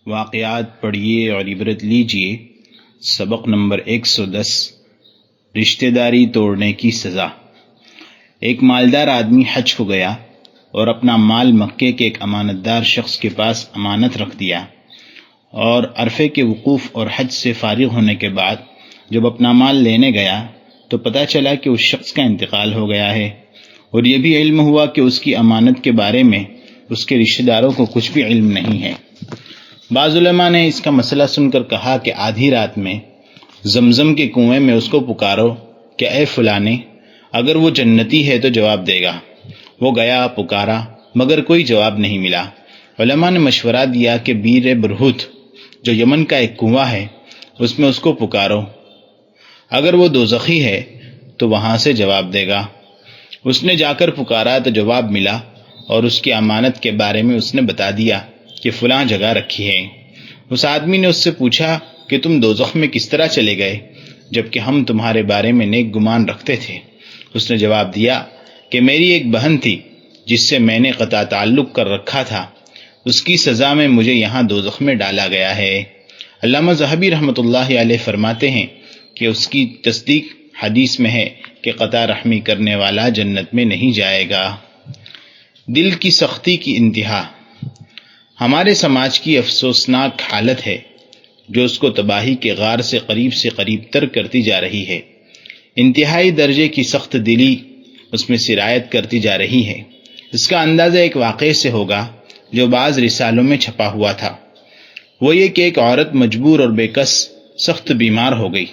واقعات پڑھیے اور عبرت لیجیے۔ سبق نمبر 110، رشتہ داری توڑنے کی سزا۔ ایک مالدار آدمی حج کو گیا اور اپنا مال مکے کے ایک امانت دار شخص کے پاس امانت رکھ دیا، اور عرفے کے وقوف اور حج سے فارغ ہونے کے بعد جب اپنا مال لینے گیا تو پتہ چلا کہ اس شخص کا انتقال ہو گیا ہے، اور یہ بھی علم ہوا کہ اس کی امانت کے بارے میں اس کے رشتہ داروں کو کچھ بھی علم نہیں ہے۔ بعض علماء نے اس کا مسئلہ سن کر کہا کہ آدھی رات میں زمزم کے کنویں میں اس کو پکارو کہ اے فلانے، اگر وہ جنتی ہے تو جواب دے گا۔ وہ گیا، پکارا، مگر کوئی جواب نہیں ملا۔ علماء نے مشورہ دیا کہ بیر برہوت جو یمن کا ایک کنواں ہے اس میں اس کو پکارو، اگر وہ دوزخی ہے تو وہاں سے جواب دے گا۔ اس نے جا کر پکارا تو جواب ملا، اور اس کی امانت کے بارے میں اس نے بتا دیا کہ فلاں جگہ رکھی ہے۔ اس آدمی نے اس سے پوچھا کہ تم دوزخ میں کس طرح چلے گئے جبکہ ہم تمہارے بارے میں نیک گمان رکھتے تھے؟ اس نے جواب دیا کہ میری ایک بہن تھی جس سے میں نے قطع تعلق کر رکھا تھا، اس کی سزا میں مجھے یہاں دوزخ میں ڈالا گیا ہے۔ علامہ ذہبی رحمۃ اللہ علیہ فرماتے ہیں کہ اس کی تصدیق حدیث میں ہے کہ قطع رحمی کرنے والا جنت میں نہیں جائے گا۔ دل کی سختی کی انتہا۔ ہمارے سماج کی افسوسناک حالت ہے جو اس کو تباہی کے غار سے قریب تر کرتی جا رہی ہے۔ انتہائی درجے کی سخت دلی اس میں سرایت کرتی جا رہی ہے۔ اس کا اندازہ ایک واقعے سے ہوگا جو بعض رسالوں میں چھپا ہوا تھا۔ وہ یہ کہ ایک عورت مجبور اور بے کس سخت بیمار ہو گئی،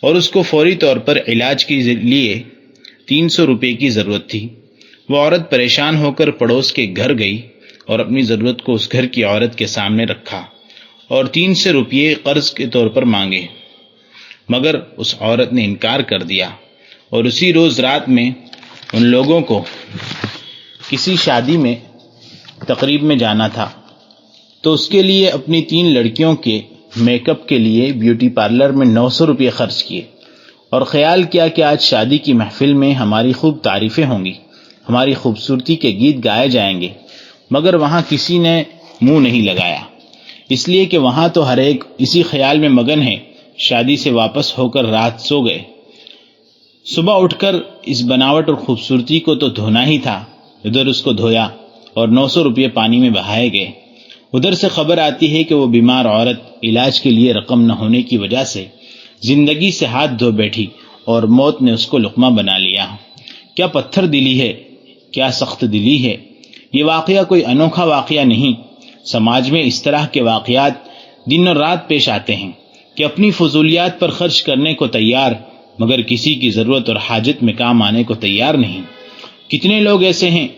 اور اس کو فوری طور پر علاج کے لیے 300 روپے کی ضرورت تھی۔ وہ عورت پریشان ہو کر پڑوس کے گھر گئی اور اپنی ضرورت کو اس گھر کی عورت کے سامنے رکھا اور 300 روپے قرض کے طور پر مانگے، مگر اس عورت نے انکار کر دیا، اور اسی روز رات میں ان لوگوں کو کسی شادی میں تقریب میں جانا تھا، تو اس کے لیے اپنی 3 لڑکیوں کے میک اپ کے لیے بیوٹی پارلر میں 900 روپے خرچ کیے، اور خیال کیا کہ آج شادی کی محفل میں ہماری خوب تعریفیں ہوں گی، ہماری خوبصورتی کے گیت گائے جائیں گے، مگر وہاں کسی نے منہ نہیں لگایا، اس لیے کہ وہاں تو ہر ایک اسی خیال میں مگن ہے۔ شادی سے واپس ہو کر رات سو گئے۔ صبح اٹھ کر اس بناوٹ اور خوبصورتی کو تو دھونا ہی تھا، ادھر اس کو دھویا اور 900 روپے پانی میں بہائے گئے۔ ادھر سے خبر آتی ہے کہ وہ بیمار عورت علاج کے لیے رقم نہ ہونے کی وجہ سے زندگی سے ہاتھ دھو بیٹھی، اور موت نے اس کو لقمہ بنا لیا۔ کیا پتھر دلی ہے، کیا سخت دلی ہے۔ یہ واقعہ کوئی انوکھا واقعہ نہیں۔ سماج میں اس طرح کے واقعات دن اور رات پیش آتے ہیں کہ اپنی فضولیات پر خرچ کرنے کو تیار، مگر کسی کی ضرورت اور حاجت میں کام آنے کو تیار نہیں۔ کتنے لوگ ایسے ہیں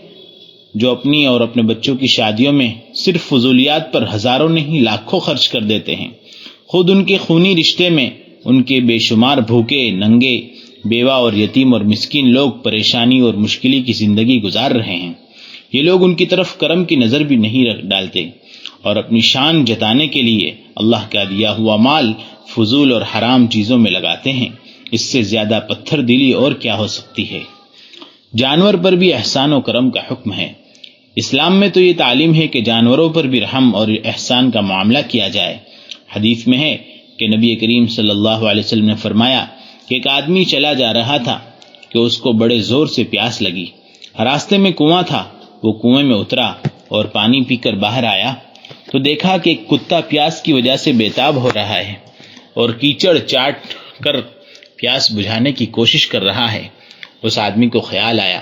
جو اپنی اور اپنے بچوں کی شادیوں میں صرف فضولیات پر ہزاروں نہیں لاکھوں خرچ کر دیتے ہیں، خود ان کے خونی رشتے میں ان کے بے شمار بھوکے، ننگے، بیوہ اور یتیم اور مسکین لوگ پریشانی اور مشکلی کی زندگی گزار رہے ہیں۔ یہ لوگ ان کی طرف کرم کی نظر بھی نہیں ڈالتے، اور اپنی شان جتانے کے لیے اللہ کا دیا ہوا مال فضول اور حرام چیزوں میں لگاتے ہیں۔ اس سے زیادہ پتھر دلی اور کیا ہو سکتی ہے۔ جانور پر بھی احسان و کرم کا حکم ہے۔ اسلام میں تو یہ تعلیم ہے کہ جانوروں پر بھی رحم اور احسان کا معاملہ کیا جائے۔ حدیث میں ہے کہ نبی کریم صلی اللہ علیہ وسلم نے فرمایا کہ ایک آدمی چلا جا رہا تھا کہ اس کو بڑے زور سے پیاس لگی۔ راستے میں کنواں تھا، وہ کنویں میں اترا اور پانی پی کر باہر آیا تو دیکھا کہ ایک کتا پیاس کی وجہ سے بے تاب ہو رہا ہے اور کیچڑ چاٹ کر پیاس بجھانے کی کوشش کر رہا ہے۔ اس آدمی کو خیال آیا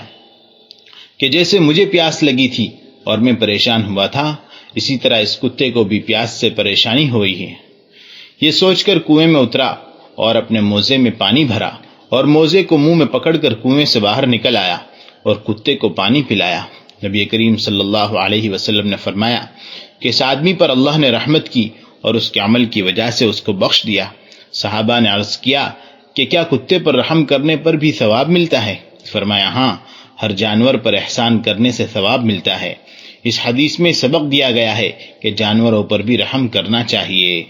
کہ جیسے مجھے پیاس لگی تھی اور میں پریشان ہوا تھا، اسی طرح اس کتے کو بھی پیاس سے پریشانی ہوئی ہے۔ یہ سوچ کر کنویں میں اترا اور اپنے موزے میں پانی بھرا، اور موزے کو منہ میں پکڑ کر کنویں سے باہر نکل آیا اور کتے کو پانی پلایا۔ نبی کریم صلی اللہ علیہ وسلم نے فرمایا کہ اس آدمی پر اللہ نے رحمت کی اور اس کے عمل کی وجہ سے اس کو بخش دیا۔ صحابہ نے عرض کیا کہ کیا کتے پر رحم کرنے پر بھی ثواب ملتا ہے؟ فرمایا ہاں، ہر جانور پر احسان کرنے سے ثواب ملتا ہے۔ اس حدیث میں سبق دیا گیا ہے کہ جانوروں پر بھی رحم کرنا چاہیے۔